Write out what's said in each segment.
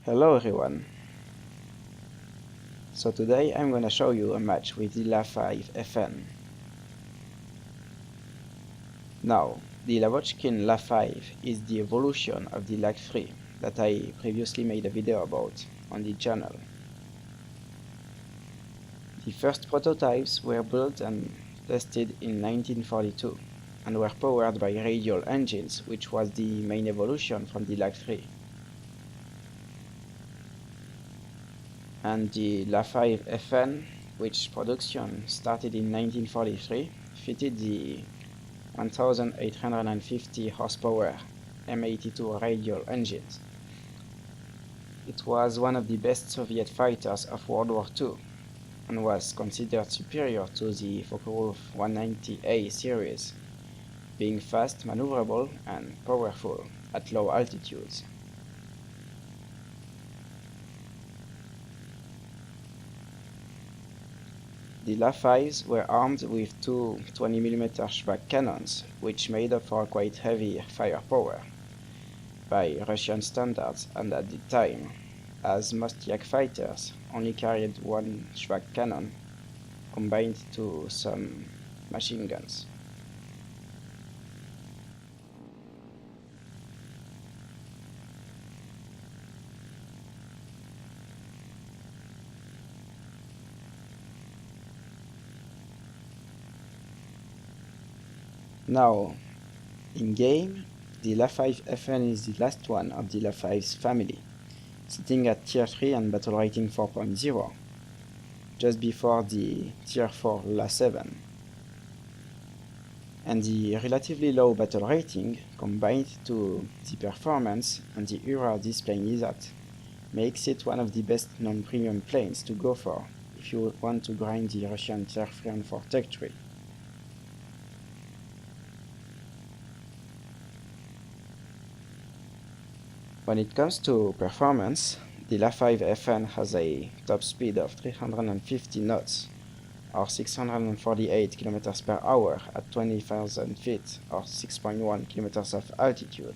Hello everyone. So today I'm gonna show you a match with the La-5FN. Now, the Lavotckin La-5 is the evolution of the Lag-3 that I previously made a video about on the channel. The first prototypes were built and tested in 1942 and were powered by radial engines, which was the main evolution from the Lag-3. And the La-5FN, which production started in 1943, fitted the 1850 horsepower M82 radial engines. It was one of the best Soviet fighters of World War II and was considered superior to the Focke-Wulf 190A series, being fast, maneuverable, and powerful at low altitudes. The La-5s were armed with two 20mm ShVak cannons, which made up for quite heavy firepower by Russian standards and at the time, as most Yak fighters only carried one ShVak cannon combined to some machine guns. Now, in game, the La-5FN is the last one of the La-5's family, sitting at Tier 3 and battle rating 4.0, just before the Tier 4 La-7. And the relatively low battle rating, combined to the performance and the era displaying that, makes it one of the best non-premium planes to go for if you want to grind the Russian Tier 3 and 4 Tech tree. When it comes to performance, the La-5FN has a top speed of 350 knots, or 648 km per hour at 20,000 feet, or 6.1 km of altitude.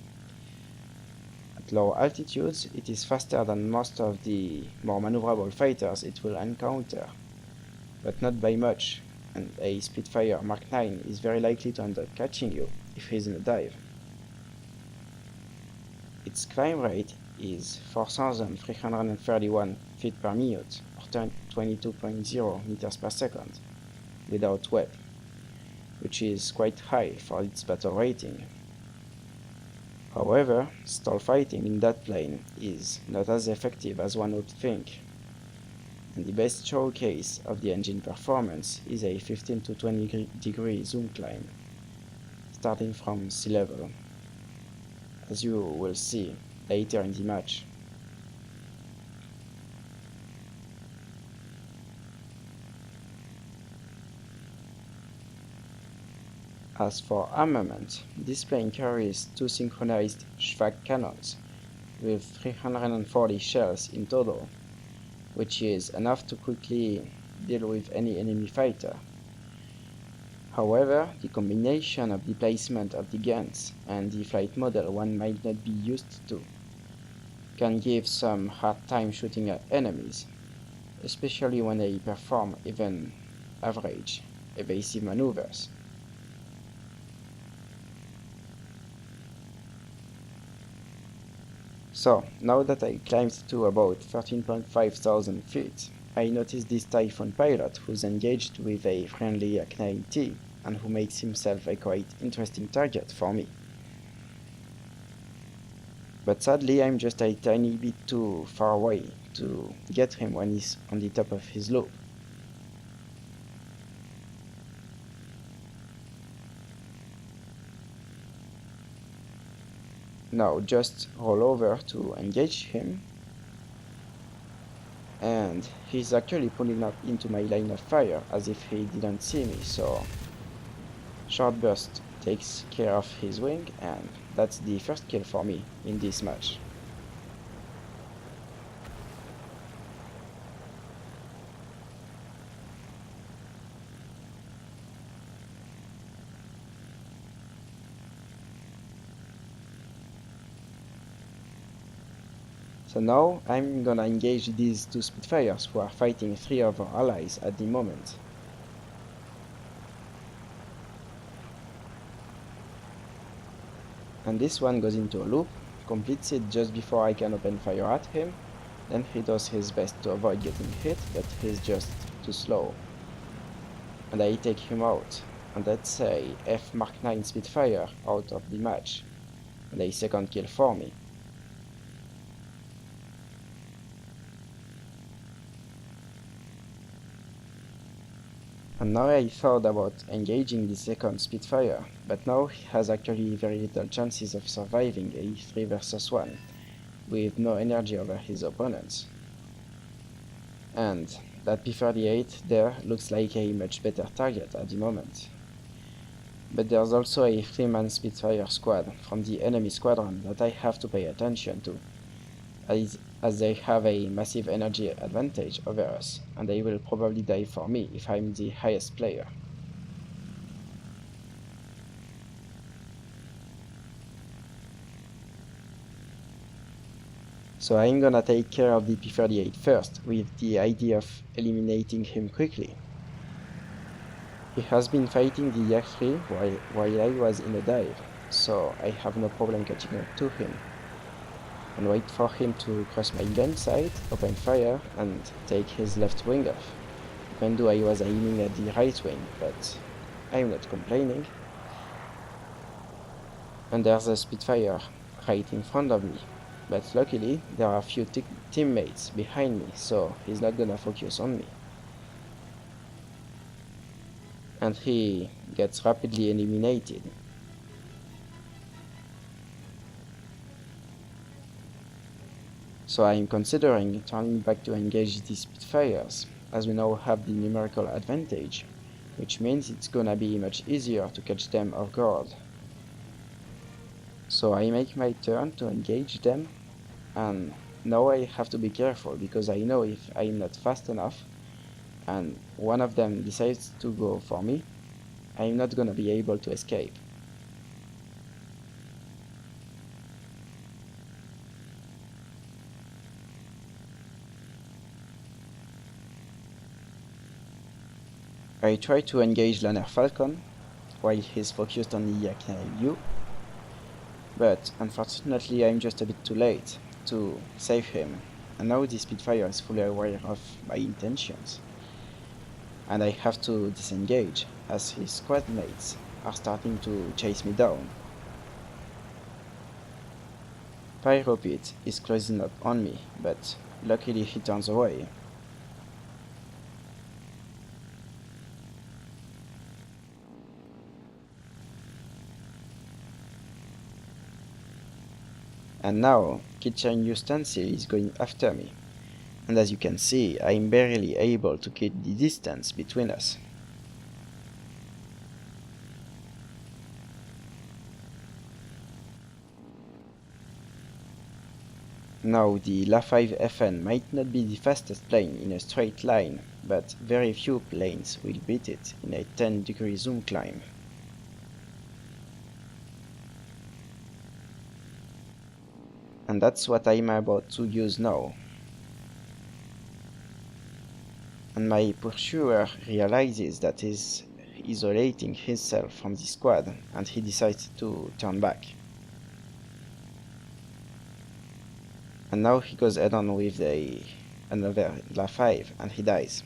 At low altitudes, it is faster than most of the more maneuverable fighters it will encounter, but not by much, and a Spitfire Mark 9 is very likely to end up catching you if he's in a dive. Its climb rate is 4,331 feet per minute, or 22.0 meters per second, without WEP, which is quite high for its battle rating. However, stall fighting in that plane is not as effective as one would think, and the best showcase of the engine performance is a 15 to 20 degree zoom climb, starting from sea level, as you will see later in the match. As for armament, this plane carries two synchronized ShVak cannons with 340 shells in total, which is enough to quickly deal with any enemy fighter. However, the combination of the placement of the guns and the flight model one might not be used to can give some hard time shooting at enemies, especially when they perform even average evasive maneuvers. So, now that I climbed to about 13.5 thousand feet, I noticed this Typhoon pilot who's engaged with a friendly Yak-9T and who makes himself a quite interesting target for me. But sadly, I'm just a tiny bit too far away to get him when he's on the top of his loop. Now just roll over to engage him, and he's actually pulling up into my line of fire as if he didn't see me, so short burst takes care of his wing, and that's the first kill for me in this match. So now I'm gonna engage these two Spitfires who are fighting 3 of our allies at the moment. And this one goes into a loop, completes it just before I can open fire at him, then he does his best to avoid getting hit, but he's just too slow. And I take him out, and that's a F Mark 9 Spitfire out of the match, and a second kill for me. And now I thought about engaging the second Spitfire, but now he has actually very little chances of surviving a 3 versus 1, with no energy over his opponents. And that P-38 there looks like a much better target at the moment. But there's also a 3-man Spitfire squad from the enemy squadron that I have to pay attention to, as they have a massive energy advantage over us, and they will probably die for me if I'm the highest player. So I'm gonna take care of the P-38 first, with the idea of eliminating him quickly. He has been fighting the Yak-3 while I was in a dive, so I have no problem catching up to him, and wait for him to cross my gun sight, open fire, and take his left wing off, even though I was aiming at the right wing, but I'm not complaining. And there's a Spitfire right in front of me, but luckily there are a few teammates behind me, so he's not gonna focus on me. And he gets rapidly eliminated. So I'm considering turning back to engage the Spitfires, as we now have the numerical advantage, which means it's gonna be much easier to catch them off guard. So I make my turn to engage them, and now I have to be careful because I know if I'm not fast enough and one of them decides to go for me, I'm not gonna be able to escape. I try to engage La-5FN while he's focused on the Yak-9U, but unfortunately I'm just a bit too late to save him, and now the Spitfire is fully aware of my intentions, and I have to disengage as his squad mates are starting to chase me down. Pyro Pit is closing up on me, but luckily he turns away. And now Kitchen Ustensil is going after me, and as you can see, I'm barely able to keep the distance between us. Now the La-5FN might not be the fastest plane in a straight line, but very few planes will beat it in a 10-degree zoom climb. And that's what I'm about to use now. And my pursuer realizes that he's isolating himself from the squad, and he decides to turn back. And now he goes head on with another La-5 and he dies.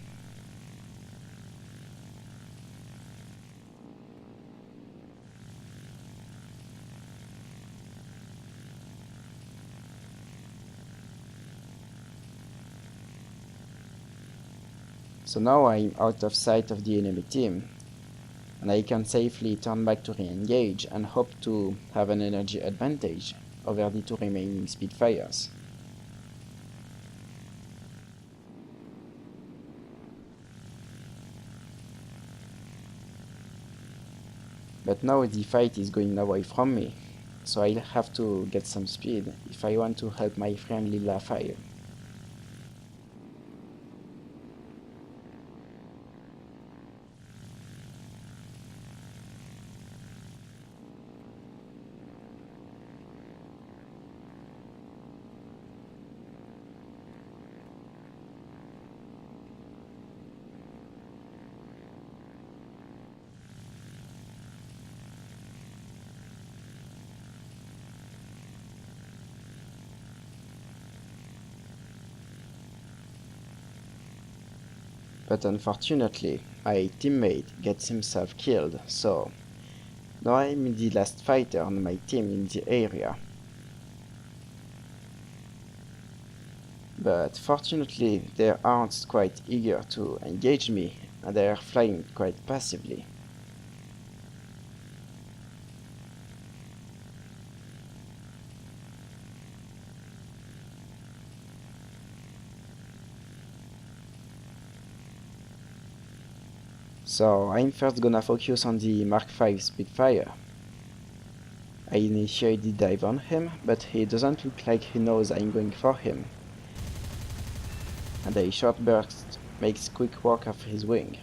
So now I'm out of sight of the enemy team, and I can safely turn back to re-engage and hope to have an energy advantage over the two remaining Spitfires. But now the fight is going away from me, so I'll have to get some speed if I want to help my friendly La-5. but unfortunately my teammate gets himself killed, so now I'm the last fighter on my team in the area. But fortunately they aren't quite eager to engage me, and they are flying quite passively. So I'm first gonna focus on the Mark 5 Spitfire. I initiate the dive on him, but he doesn't look like he knows I'm going for him, and a short burst makes quick work of his wing.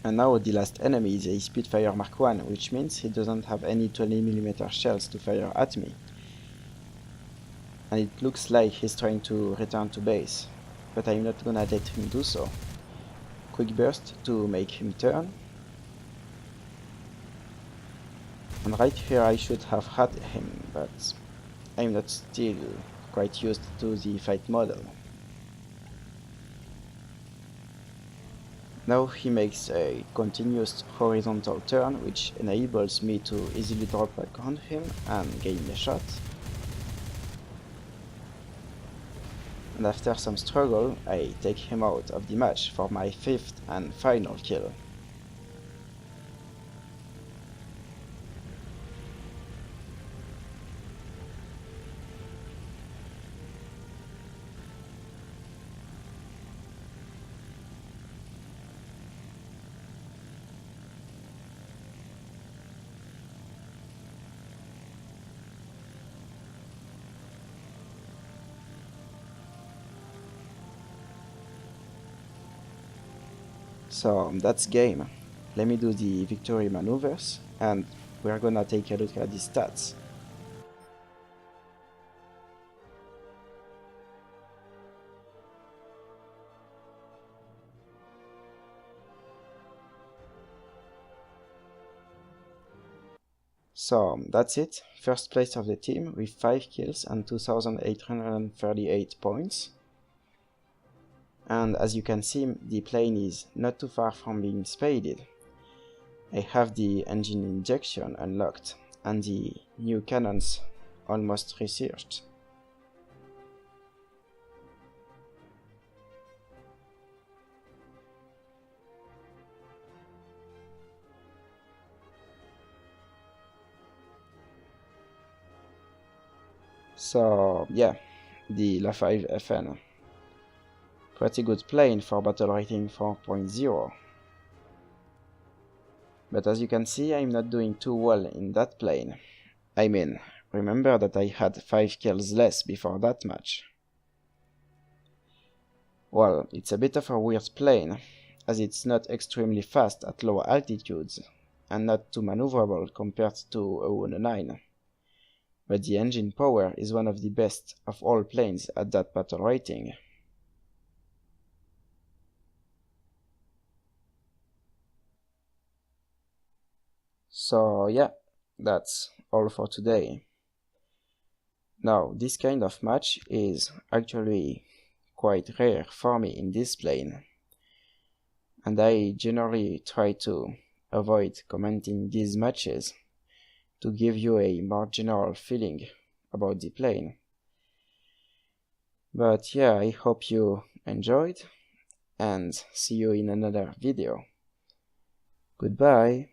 And now the last enemy is a Spitfire Mark 1, which means he doesn't have any 20mm shells to fire at me. And it looks like he's trying to return to base, but I'm not gonna let him do so. Quick burst to make him turn. And right here I should have had him, but I'm not still quite used to the fight model. Now he makes a continuous horizontal turn, which enables me to easily drop back on him and gain a shot. And after some struggle, I take him out of the match for my 5th and final kill. So that's game. Let me do the victory maneuvers, and we're gonna take a look at the stats. So that's it, first place of the team with 5 kills and 2838 points. And as you can see, the plane is not too far from being spaded. I have the engine injection unlocked and the new cannons almost researched. So yeah, the La-5FN. Pretty good plane for battle rating 4.0. But as you can see, I'm not doing too well in that plane. I mean, remember that I had 5 kills less before that match. Well, it's a bit of a weird plane, as it's not extremely fast at low altitudes, and not too maneuverable compared to a 109. But the engine power is one of the best of all planes at that battle rating. So yeah, that's all for today. Now, this kind of match is actually quite rare for me in this plane, and I generally try to avoid commenting these matches to give you a more general feeling about the plane. But yeah, I hope you enjoyed, and see you in another video. Goodbye.